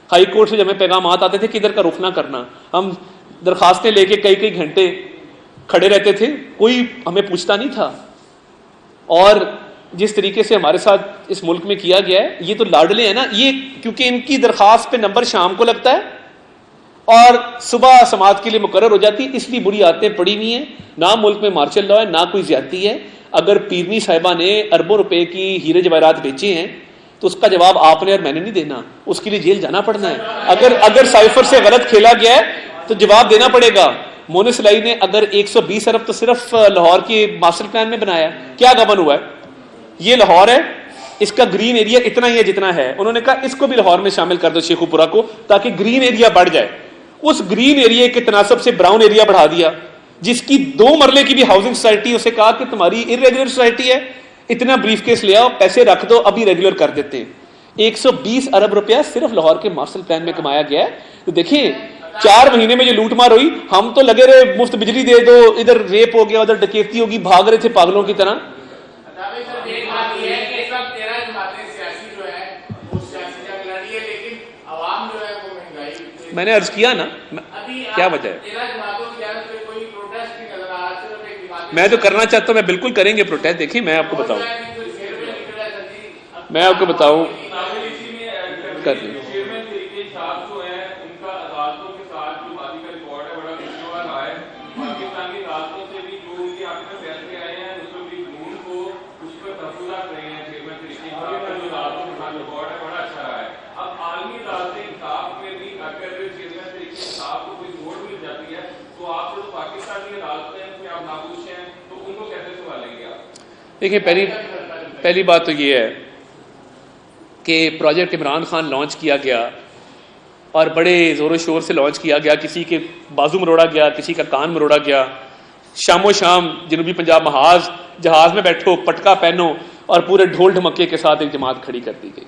ہائی کورٹ سے جب ہمیں پیغامات آتے تھے کہ ادھر کا رخ نہ کرنا، ہم درخواستیں لے کے کئی گھنٹے کھڑے رہتے تھے، کوئی ہمیں پوچھتا نہیں تھا۔ اور جس طریقے سے ہمارے ساتھ اس ملک میں کیا گیا ہے، یہ تو لاڈلے ہیں نا، یہ کیونکہ ان کی درخواست پہ نمبر شام کو لگتا ہے اور صبح سماعت کے لیے مقرر ہو جاتی ہے، اس لیے بری عادتیں پڑی ہوئی ہیں۔ نہ ملک میں مارشل لا ہے، نہ کوئی زیادتی ہے۔ اگر پیرنی صاحبہ نے اربوں روپے کی ہیرے جواہرات بیچے ہیں تو اس کا جواب آپ نے اور میں نے نہیں دینا, اس کے لیے جیل جانا پڑنا ہے. اگر سائفر سے غلط کھیلا گیا ہے تو جواب دینا پڑے گا. مونس لائی نے اگر 120 ارب تو صرف لاہور کے ماسٹر پلان میں بنایا, کیا گبن ہوا ہے؟ یہ لاہور ہے, اس کا گرین ایریا اتنا ہی ہے جتنا ہے. انہوں نے کہا اس کو بھی لاہور میں شامل کر دو, شیخو پورہ کو, تاکہ گرین ایریا بڑھ جائے. اس گرین ایریا کے تناسب سے براؤن ایریا بڑھا دیا, جس کی 2 مرلے کی بھی ہاؤسنگ سوسائٹی, اسے کہا کہ تمہاری ارریگولر سوسائٹی ہے, اتنا بریف کیس لے آؤ, پیسے رکھ دو, ابھی ریگولر کر دیتے ہیں. 120 ارب روپیہ صرف لاہور کے ماسٹر پلان میں کمایا گیا ہے. تو دیکھیں 4 مہینے میں جو لوٹ مار ہوئی, ہم تو لگے رہے مفت بجلی دے دو, ادھر ریپ ہو گیا, ادھر ڈکیتی ہوگی, بھاگ رہے تھے پاگلوں کی طرح. میں نے عرض کیا نا, کیا وجہ ہے؟ میں تو کرنا چاہتا ہوں, میں بالکل کریں گے پروٹیسٹ. دیکھیں میں آپ کو بتاؤں کر دیں. دیکھیں پہلی بات تو یہ ہے کہ پروجیکٹ عمران خان لانچ کیا گیا اور بڑے زور و شور سے لانچ کیا گیا. کسی کے بازو مروڑا گیا, کسی کا کان مروڑا گیا. شام و شام جنوبی پنجاب محاذ جہاز میں بیٹھو, پٹکا پہنو, اور پورے ڈھول ڈھمکے کے ساتھ ایک جماعت کھڑی کر دی گئی.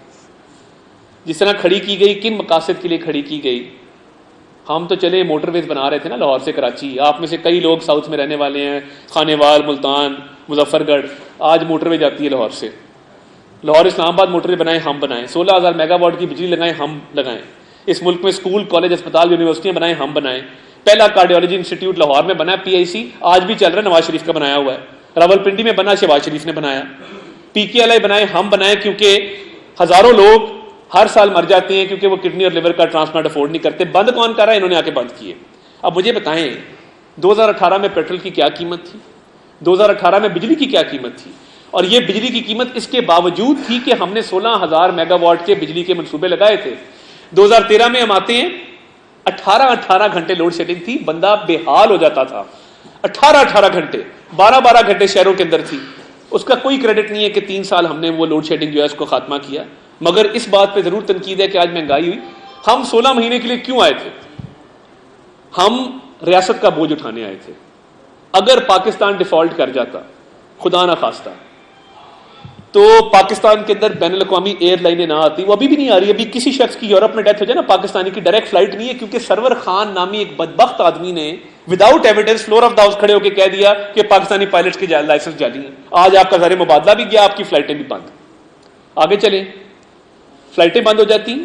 جس طرح کھڑی کی گئی, کن مقاصد کے لیے کھڑی کی گئی؟ ہم تو چلے موٹر ویز بنا رہے تھے نا لاہور سے کراچی. آپ میں سے کئی لوگ ساؤتھ میں رہنے والے ہیں, خانے وال, ملتان, مظفر گڑھ. آج موٹر وے جاتی ہے لاہور سے. لاہور اسلام آباد موٹر وے بنائیں ہم بنائیں, 16,000 میگا واٹ کی بجلی لگائیں ہم لگائیں. اس ملک میں اسکول, کالج, اسپتال, یونیورسٹیاں بنائیں ہم بنائیں. پہلا کارڈیولوجی انسٹیٹیوٹ لاہور میں بنا, PIC, آج بھی چل رہا ہے, نواز شریف کا بنایا ہوا ہے. راولپنڈی میں بنا, شہباز شریف نے بنایا. PKLI بنائیں ہم بنائیں, کیونکہ ہزاروں لوگ ہر سال مر جاتے ہیں کیونکہ وہ کڈنی اور لیور کا ٹرانسپلانٹ افورڈ نہیں کرتے. بند کون کر رہا ہے؟ انہوں نے آ کے بند کیے. اب مجھے بتائیں 2018 میں پیٹرول کی کیا قیمت تھی, 2018 میں بجلی کی کیا قیمت تھی, اور یہ بجلی کی قیمت اس کے باوجود تھی کہ ہم نے 16,000 میگا واٹ کے بجلی کے منصوبے لگائے تھے. 2013 میں ہم آتے ہیں, 18 گھنٹے لوڈ شیڈنگ تھی, بندہ بے حال ہو جاتا تھا. 18 گھنٹے, 12 گھنٹے شہروں کے اندر تھی. اس کا کوئی کریڈٹ نہیں ہے کہ 3 سال ہم نے وہ لوڈ شیڈنگ جو ہے اس کو خاتمہ کیا. مگر اس بات پہ ضرور تنقید ہے کہ آج مہنگائی ہوئی. ہم 16 مہینے کے لیے کیوں آئے تھے؟ ہم ریاست کا بوجھ اٹھانے آئے تھے. اگر پاکستان ڈیفالٹ کر جاتا, خدا نہ خواستہ, تو پاکستان کے اندر بین الاقوامی ایئر لائنیں نہ آتی. وہ ابھی بھی نہیں آ رہی. ابھی کسی شخص کی یورپ میں ڈیتھ ہو جائے نا, پاکستانی کی ڈائریکٹ فلائٹ نہیں ہے, کیونکہ سرور خان نامی ایک بدبخت آدمی نے without evidence floor of the house کھڑے ہو کے کہہ دیا کہ پاکستانی پائلٹس کے لائسنس جعلی ہیں. آج آپ کا زر مبادلہ بھی گیا, آپ کی فلائٹیں بھی بند. آگے چلیں, فلائٹیں بند ہو جاتی,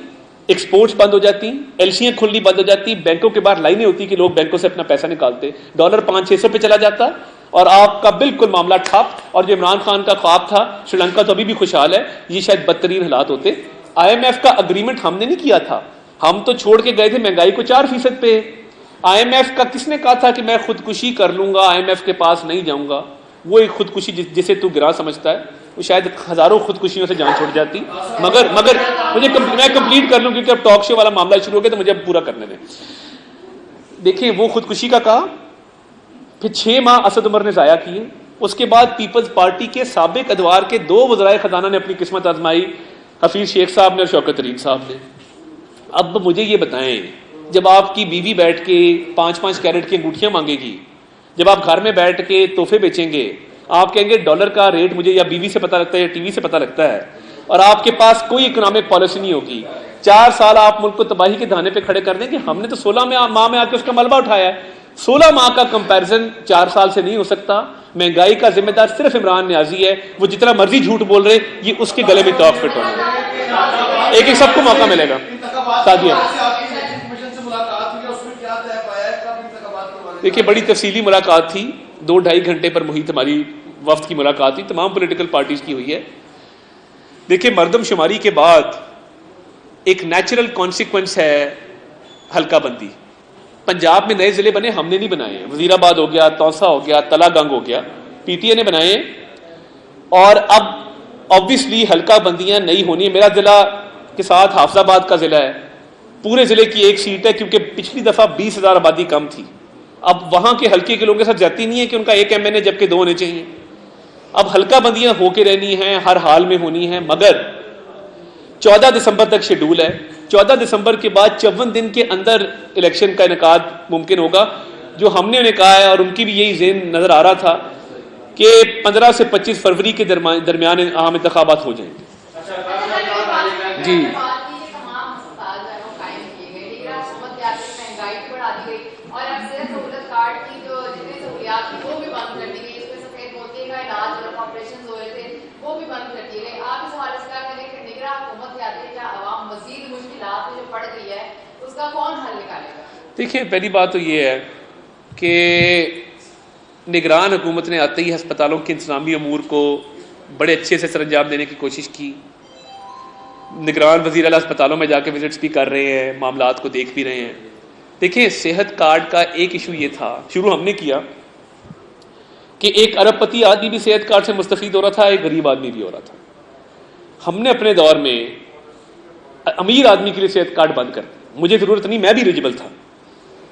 ایکسپورٹس بند ہو جاتی, LCیں کھلنی بند ہو جاتی, بینکوں کے باہر لائنیں ہوتی کہ لوگ بینکوں سے اپنا پیسہ نکالتے, ڈالر 500-600 پہ چلا جاتا, اور آپ کا بالکل معاملہ ٹھپ. اور جو عمران خان کا خواب تھا, سری لنکا تو ابھی بھی خوشحال ہے, یہ شاید بدترین حالات ہوتے. IMF کا اگریمنٹ ہم نے نہیں کیا تھا, ہم تو چھوڑ کے گئے تھے مہنگائی کو 4% پہ. IMF کا کس نے کہا تھا کہ میں خودکشی کر لوں گا, IMF کے پاس نہیں جاؤں گا؟ وہ ایک خودکشی جسے تو گراں سمجھتا ہے, وہ شاید ہزاروں خودکشیوں سے جان چھوڑ جاتی. مگر مجھے میں کمپلیٹ کر لوں, کیونکہ اب ٹاک شو والا معاملہ شروع ہو گیا تو مجھے اب پورا کرنے دیں. دیکھیں وہ خودکشی کا کہا, پھر 6 ماہ اسد عمر نے ضائع کیے. اس کے بعد پیپلز پارٹی کے سابق ادوار کے 2 وزرائے خزانہ نے اپنی قسمت آزمائی, حفیظ شیخ صاحب نے اور شوکت ترین صاحب نے. اب مجھے یہ بتائیں, جب آپ کی بیوی بیٹھ کے 5-5 کیرٹ کی انگوٹھیاں مانگے گی, جب آپ گھر میں بیٹھ کے تحفے بیچیں گے, آپ کہیں گے ڈالر کا ریٹ مجھے یا بیوی سے پتہ لگتا ہے یا ٹی وی سے پتہ لگتا ہے, اور آپ کے پاس کوئی اکنامک پالیسی نہیں ہوگی, 4 سال آپ ملک کو تباہی کے دھانے پہ کھڑے کر دیں کہ ہم نے تو 16 ماہ میں آ کے اس کا ملبہ اٹھایا ہے. 16 ماہ کا کمپیرزن 4 سال سے نہیں ہو سکتا. مہنگائی کا ذمہ دار صرف عمران نیازی ہے. وہ جتنا مرضی جھوٹ بول رہے, یہ اس کے گلے میں توق فٹ ہونا. ایک سب کو موقع ملے گا. سادیہ دیکھیے بڑی تفصیلی ملاقات تھی, 2-2.5 گھنٹے پر محیط ہماری وفد کی ملاقات تھی, تمام پولیٹیکل پارٹیز کی ہوئی ہے. دیکھیں مردم شماری کے بعد ایک نیچرل کانسیکوینس ہے حلقہ بندی. پنجاب میں نئے ضلع بنے, ہم نے نہیں بنائے. وزیر آباد ہو گیا, توسا ہو گیا, تلا گنگ ہو گیا, PTI نے بنائے. اور اب آبویسلی حلقہ بندیاں نہیں ہونی ہیں. میرا ضلع کے ساتھ حافظ آباد کا ضلع ہے, پورے ضلع کی ایک سیٹ ہے, کیونکہ پچھلی دفعہ 20,000 آبادی کم تھی. اب وہاں کے حلقے کے لوگوں کے ساتھ جاتی نہیں ہے کہ ان کا ایک MN جبکہ 2 ہونے چاہیے. اب حلقہ بندیاں ہو کے رہنی ہیں, ہر حال میں ہونی ہیں, مگر 14 دسمبر تک شیڈول ہے. 14 دسمبر کے بعد 54 دن کے اندر الیکشن کا انعقاد ممکن ہوگا, جو ہم نے انہیں کہا ہے, اور ان کی بھی یہی ذہن نظر آ رہا تھا کہ 15 سے 25 فروری کے درمیان عام انتخابات ہو جائیں گے. جی اور اب صرف سہولت کارڈ کی جو جتنی سہولیات تھی وہ بھی بند کر دی گئی, اس میں سفید موتی کا علاج اور آپریشن ہو رہے تھے وہ بھی بند کر دیے گئے. آپ اس حوالے سے کیا کہیں کہ نگراں حکومت کے آتے کیا عوام مزید مشکلات میں جو پڑ گئی ہے اس کا کون حل نکالے گا؟ دیکھیں, پہلی بات تو یہ ہے کہ نگران حکومت نے آتے ہی ہسپتالوں کے انتظامی امور کو بڑے اچھے سے سر انجام دینے کی کوشش کی. نگران وزیر اعلیٰ ہسپتالوں میں جا کے وزٹس بھی کر رہے ہیں, معاملات کو دیکھ بھی رہے ہیں. دیکھیں, صحت کارڈ کا ایک ایشو یہ تھا, شروع ہم نے کیا کہ ایک ارب پتی آدمی بھی صحت کارڈ سے مستفید ہو رہا تھا, ایک غریب آدمی بھی ہو رہا تھا. ہم نے اپنے دور میں امیر آدمی کے لیے صحت کارڈ بند کر دیا. مجھے ضرورت نہیں, میں بھی ایلیجبل تھا,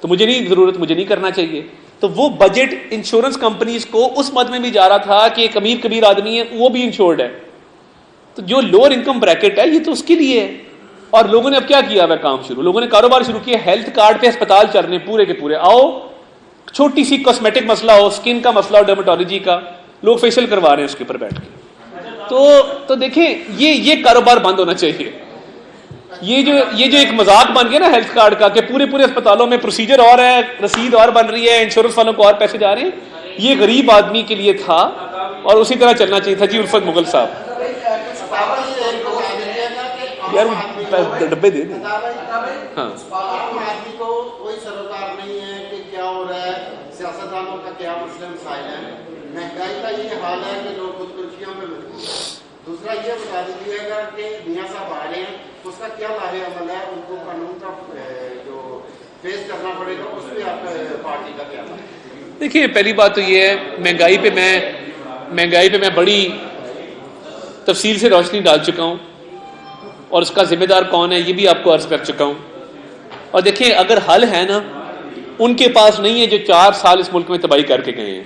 تو مجھے نہیں ضرورت, مجھے نہیں کرنا چاہیے. تو وہ بجٹ انشورنس کمپنیز کو اس مد میں بھی جا رہا تھا کہ ایک امیر کبیر آدمی ہے وہ بھی انشورڈ ہے, تو جو لوور انکم بریکٹ ہے یہ تو اس کے لیے ہے. اور لوگوں نے اب کیا کیا ہے کام شروع, لوگوں نے کاروبار شروع کیا, ہیلتھ کارڈ پہ اسپتال چل رہے ہیں پورے کے پورے. آؤ چھوٹی سی کاسمیٹک مسئلہ ہو, اسکن کا مسئلہ ہو, ڈرمیٹولوجی کا, لوگ فیشیل کروا رہے ہیں اس کے اوپر بیٹھ کے. تو دیکھیں یہ کاروبار بند ہونا چاہیے. یہ جو ایک مذاق بن گیا نا ہیلتھ کارڈ کا, کہ پورے اسپتالوں میں پروسیجر اور ہے, رسید اور بن رہی ہے, انشورنس والوں کو اور پیسے جا رہے ہیں, یہ غریب آدمی کے لیے تھا اور اسی طرح چلنا چاہیے تھا. جی الفت مغل صاحب, یار ڈبے دے دیں. ہاں, آدمی کو کوئی سروکار نہیں ہے کہ کیا ہو رہا ہے, سیاستدانوں کا کیا مسئلے مسائل ہیں. مہنگائی کا یہ حال ہے کہ لوگ خودکشیوں میں مجبور ہیں. دوسرا یہ بتا دیجیے گا کہ میاں صاحب آ رہے ہیں, اس کا کیا لاہ عمل ہے, ان کو قانون کا جو فیس کرنا پڑے گا, اس پہ آپ پارٹی کا کیا ہے؟ دیکھیے, پہلی بات تو یہ ہے, مہنگائی پہ میں بڑی تفصیل سے روشنی ڈال چکا ہوں, اور اس کا ذمہ دار کون ہے یہ بھی آپ کو عرض کر چکا ہوں. اور دیکھیں, اگر حل ہے نا, ان کے پاس نہیں ہے جو 4 سال اس ملک میں تباہی کر کے گئے ہیں.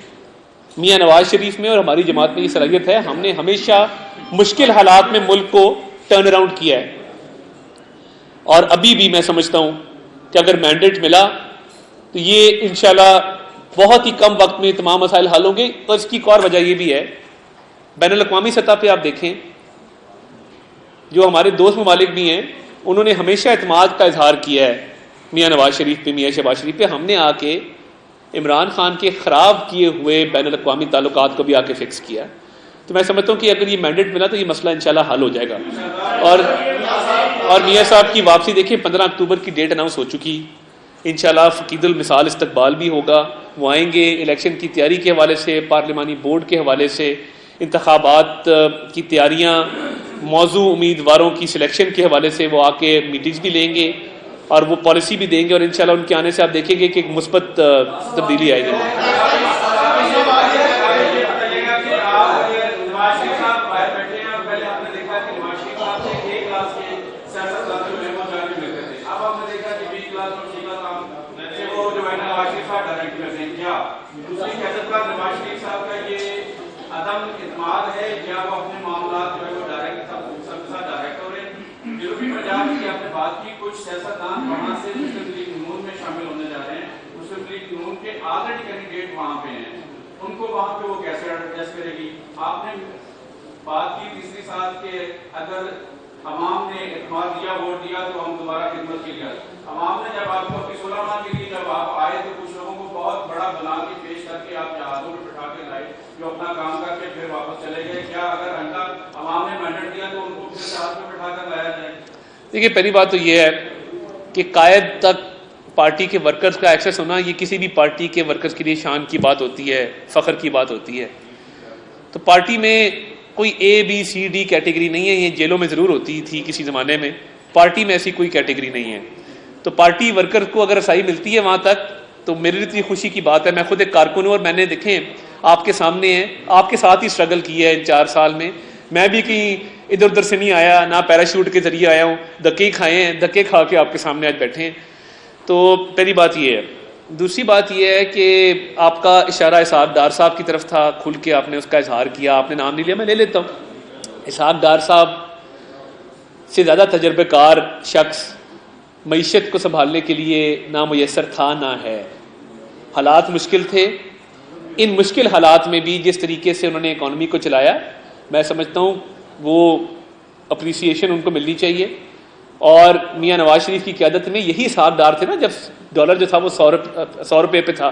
میاں نواز شریف میں اور ہماری جماعت میں یہ صلاحیت ہے, ہم نے ہمیشہ مشکل حالات میں ملک کو ٹرن اراؤنڈ کیا ہے. اور ابھی بھی میں سمجھتا ہوں کہ اگر مینڈیٹ ملا تو یہ انشاءاللہ بہت ہی کم وقت میں تمام مسائل حل ہوں گے. اور اس کی ایک اور وجہ یہ بھی ہے, بین الاقوامی سطح پہ آپ دیکھیں, جو ہمارے دوست ممالک بھی ہیں, انہوں نے ہمیشہ اعتماد کا اظہار کیا ہے میاں نواز شریف پہ, میاں شہباز شریف پہ. ہم نے آ کے عمران خان کے خراب کیے ہوئے بین الاقوامی تعلقات کو بھی آ کے فکس کیا. تو میں سمجھتا ہوں کہ اگر یہ مینڈیٹ ملا تو یہ مسئلہ انشاءاللہ حل ہو جائے گا. اور میاں صاحب کی واپسی دیکھیں, 15 اکتوبر کی ڈیٹ اناؤنس ہو چکی. انشاءاللہ فقید المثال استقبال بھی ہوگا, وہ آئیں گے. الیکشن کی تیاری کے حوالے سے, پارلیمانی بورڈ کے حوالے سے, انتخابات کی تیاریاں, موضوع امیدواروں کی سلیکشن کے حوالے سے وہ آ کے میٹنگز بھی لیں گے اور وہ پالیسی بھی دیں گے. اور انشاءاللہ ان کے آنے سے آپ دیکھیں گے کہ ایک مثبت تبدیلی آئے گی. عدم اعتماد ہے یا وہ اپنے معاملات جو ہے وہ ڈائریکٹ سب کے ساتھ ڈائریکٹ ہو رہے ہیں. جنوبی پنجاب کی آپ نے بات کی, کچھ سیاستدان وہاں سے مسلم لیگ نون میں شامل ہونے جا رہے ہیں. مسلم لیگ نون کے آلریڈی کینڈیڈیٹ وہاں پہ ہیں, ان کو وہاں پہ وہ کیسے ایڈجسٹ کرے گی. آپ نے بات کی تیسری سال کے اگر عوام نے اعتماد دیا, ووٹ دیا, تو ہم دوبارہ خدمت کے لیے. عوام نے جب آپ کو اپنی 16 ماہ کے لیے جب آپ آئے تو کچھ لوگوں کو بہت بڑا بنا کے پیش کر کے آپ جہازوں میں بٹھا کے لائے, جو اپنا کام کر کے پھر واپس چلے گئے. کیا اگر ان کا عوام نے مینڈیٹ دیا تو ان کو پھر جہاز میں بٹھا کر لایا جائے؟ دیکھیے, پہلی بات تو یہ ہے کہ قائد تک پارٹی کے ورکرز کا ایکسیس ہونا یہ کسی بھی پارٹی کے ورکرز کے لیے شان کی بات ہوتی ہے, فخر کی بات ہوتی ہے. تو پارٹی میں کوئی ABCD کیٹیگری نہیں ہے. یہ جیلوں میں ضرور ہوتی تھی کسی زمانے میں, پارٹی میں ایسی کوئی کیٹیگری نہیں ہے. تو پارٹی ورکر کو اگر رسائی ملتی ہے وہاں تک تو میرے لیے اتنی خوشی کی بات ہے. میں خود ایک کارکن ہوں اور میں نے دیکھیں آپ کے سامنے ہیں, آپ کے ساتھ ہی اسٹرگل کی ہے ان 4 سال میں. میں بھی کہیں ادھر ادھر سے نہیں آیا، نہ پیراشوٹ کے ذریعے آیا ہوں، دھکے کھائے ہیں، دھکے کھا کے آپ کے سامنے آج بیٹھے ہیں. تو پہلی بات یہ ہے. دوسری بات یہ ہے کہ آپ کا اشارہ اسحاق ڈار صاحب کی طرف تھا، کھل کے آپ نے اس کا اظہار کیا، آپ نے نام نہیں لیا، میں لے لیتا ہوں. اسحاق ڈار صاحب سے زیادہ تجربہ کار شخص معیشت کو سنبھالنے کے لیے نہ میسر تھا نہ ہے. حالات مشکل تھے. ان مشکل حالات میں بھی جس طریقے سے انہوں نے اکانومی کو چلایا، میں سمجھتا ہوں وہ اپریسیشن ان کو ملنی چاہیے. اور میاں نواز شریف کی قیادت میں یہی اسحاق ڈار تھے نا، جب ڈالر جو تھا وہ 100 روپے پہ تھا،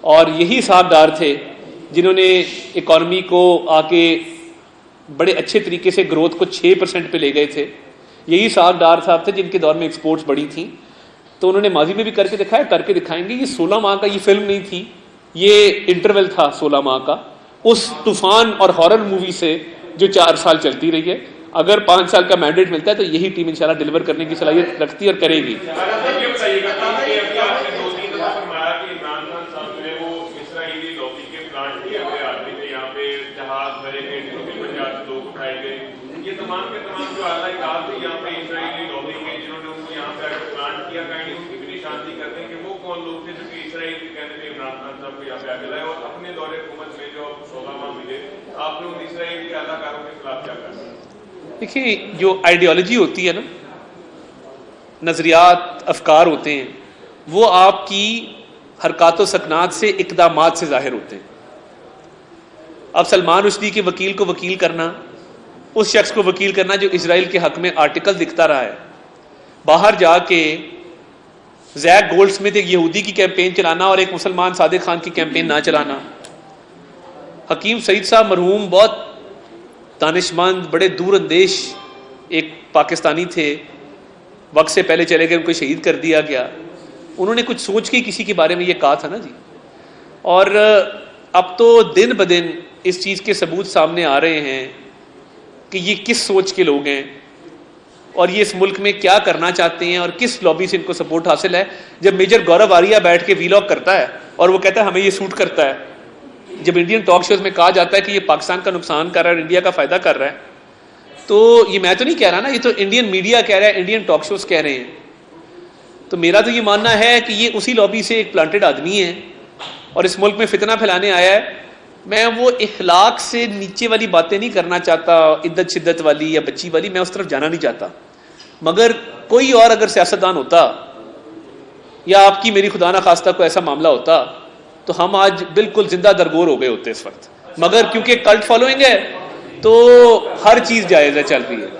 اور یہی اسحاق ڈار تھے جنہوں نے اکانومی کو آ کے بڑے اچھے طریقے سے گروتھ کو 6% پہ لے گئے تھے. یہی اسحاق ڈار صاحب تھے جن کے دور میں ایکسپورٹس بڑی تھیں. تو انہوں نے ماضی میں بھی کر کے دکھایا، کر کے دکھائیں گے. یہ 16 ماہ کا یہ فلم نہیں تھی، یہ انٹرول تھا 16 ماہ کا، اس طوفان اور ہارر مووی سے جو 4 سال چلتی رہی ہے. اگر 5 سال کا مینڈیٹ ملتا ہے تو یہی ٹیم انشاءاللہ ڈیلیور کرنے کی صلاحیت رکھتی ہے اور کرے گی. یہ تمام کے تمام جو اعلیٰ ادارے تھے یہاں پہ اسرائیلی لابی کے، جنہوں نے ان کو یہاں پہ پلانٹ کیا، کہیں ان کی بھی نشاندہی کرتے ہیں کہ وہ کون لوگ تھے جو کہ اسرائیل کے کہنے پہ عمران خان صاحب کو یہاں پہ آگے لائے. اور اپنے دور حکومت میں جو 16 ماہ ملے، آپ لوگ اسرائیل کے اعلیٰ کاروں کے خلاف کیا کر رہے ہیں؟ دیکھیے، جو آئیڈیالوجی ہوتی ہے نا، نظریات، افکار ہوتے ہیں، وہ آپ کی حرکات و سکنات سے، اقدامات سے ظاہر ہوتے ہیں. اب سلمان رشدی کے وکیل کو وکیل کرنا، اس شخص کو وکیل کرنا جو اسرائیل کے حق میں آرٹیکل لکھتا رہا ہے، باہر جا کے زیک گولڈ سمتھ ایک یہودی کی کیمپین چلانا اور ایک مسلمان صادق خان کی کیمپین نہ چلانا. حکیم سعید صاحب مرحوم بہت دانشمند، بڑے دور اندیش ایک پاکستانی تھے، وقت سے پہلے چلے گئے، ان کو شہید کر دیا گیا. انہوں نے کچھ سوچ کے کسی کے بارے میں یہ کہا تھا نا جی. اور اب تو دن بدن اس چیز کے ثبوت سامنے آ رہے ہیں کہ یہ کس سوچ کے لوگ ہیں اور یہ اس ملک میں کیا کرنا چاہتے ہیں اور کس لابی سے ان کو سپورٹ حاصل ہے. جب میجر گورو آریہ بیٹھ کے ویلاگ کرتا ہے اور وہ کہتا ہے ہمیں یہ سوٹ کرتا ہے، جب انڈین ٹاک شوز میں کہا جاتا ہے کہ یہ پاکستان کا نقصان کر رہا ہے اور انڈیا کا فائدہ کر رہا ہے، تو یہ میں تو نہیں کہہ رہا نا، یہ تو انڈین میڈیا کہہ رہا ہے، انڈین ٹاک شوز کہہ رہے ہیں. تو میرا تو یہ ماننا ہے کہ یہ اسی لابی سے ایک پلانٹڈ آدمی ہے اور اس ملک میں فتنہ پھیلانے آیا ہے. میں وہ اخلاق سے نیچے والی باتیں نہیں کرنا چاہتا، عدت شدت والی یا بچی والی، میں اس طرف جانا نہیں چاہتا. مگر کوئی اور اگر سیاستدان ہوتا یا آپ کی میری خدا نخواستہ کوئی ایسا معاملہ ہوتا تو ہم آج بالکل زندہ درگور ہو گئے ہوتے اس وقت. مگر کیونکہ کلٹ فالوئنگ ہے تو ہر چیز جائز ہے، چل رہی ہے.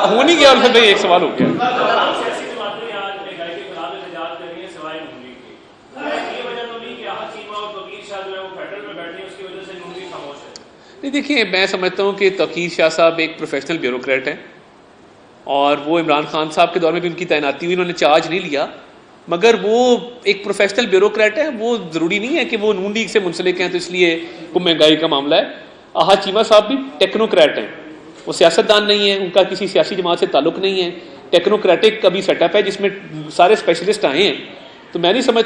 ہو نہیں گیا الفت بھائی، ایک سوال ہو گیا. نہیں دیکھیے، میں سمجھتا ہوں کہ توقیر شاہ صاحب ایک پروفیشنل بیوروکریٹ ہیں اور وہ عمران خان صاحب کے دور میں بھی ان کی تعیناتی ہوئی، انہوں نے چارج نہیں لیا، مگر وہ ایک پروفیشنل بیوروکریٹ ہے. وہ ضروری نہیں ہے کہ وہ نون لیگ سے منسلک ہیں تو اس لیے وہ مہنگائی کا معاملہ ہے. احد چیمہ صاحب بھی ٹیکنوکریٹ ہیں، وہ سیاستدان نہیں ہیں، ان کا کسی سیاسی جماعت سے تعلق نہیں ہے. ٹیکنوکریٹک کا بھی سیٹ اپ ہے جس میں سارے اسپیشلسٹ آئے ہیں. تو میں نہیں سمجھ